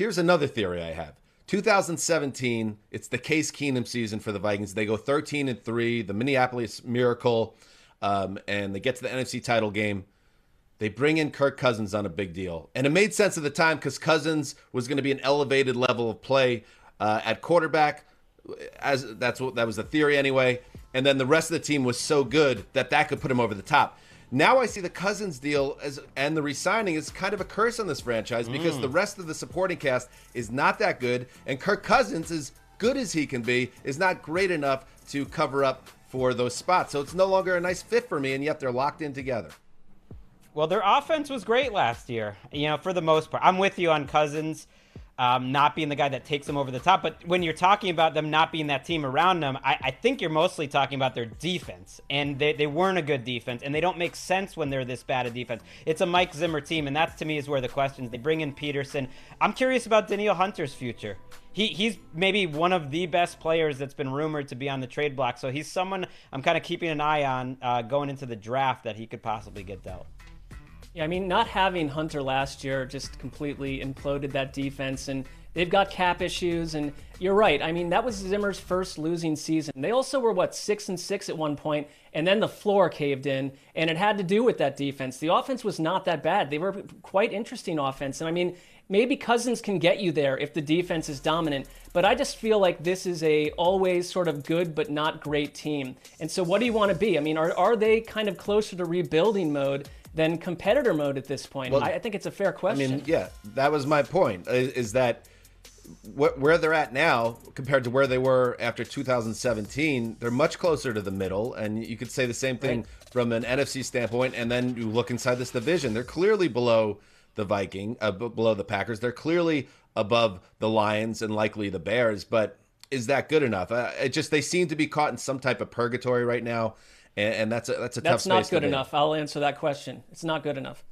Here's another theory I have. 2017, it's the Case Keenum season for the Vikings. They go 13-3, the Minneapolis Miracle, and they get to the NFC title game. They bring in Kirk Cousins on a big deal. And it made sense at the time because Cousins was going to be an elevated level of play at quarterback. That was the theory anyway. And then the rest of the team was so good that could put him over the top. Now I see the Cousins deal and the re-signing is kind of a curse on this franchise because the rest of the supporting cast is not that good. And Kirk Cousins, as good as he can be, is not great enough to cover up for those spots. So it's no longer a nice fit for me, and yet they're locked in together. Well, their offense was great last year, for the most part. I'm with you on Cousins not being the guy that takes them over the top. But when you're talking about them not being that team around them, I think you're mostly talking about their defense. And they weren't a good defense, and they don't make sense when they're this bad a defense. It's a Mike Zimmer team, and that, to me, is where the questions. They bring in Peterson. I'm curious about Danielle Hunter's future. He's maybe one of the best players that's been rumored to be on the trade block. So he's someone I'm kind of keeping an eye on going into the draft that he could possibly get dealt. Yeah, I mean, not having Hunter last year just completely imploded that defense, and they've got cap issues, and you're right. I mean, that was Zimmer's first losing season. They also were, 6-6 at one point, and then the floor caved in, and it had to do with that defense. The offense was not that bad. They were quite interesting offense, and I mean, maybe Cousins can get you there if the defense is dominant, but I just feel like this is a always sort of good but not great team. And so what do you want to be? I mean, are they kind of closer to rebuilding mode than competitor mode at this point? Well, I think it's a fair question. I mean, yeah, that was my point, is that where they're at now compared to where they were after 2017, they're much closer to the middle. And you could say the same thing from an NFC standpoint. And then you look inside this division, they're clearly below the below the Packers. They're clearly above the Lions and likely the Bears. But is that good enough? They seem to be caught in some type of purgatory right now. And that's a tough space. That's not good enough. I'll answer that question. It's not good enough.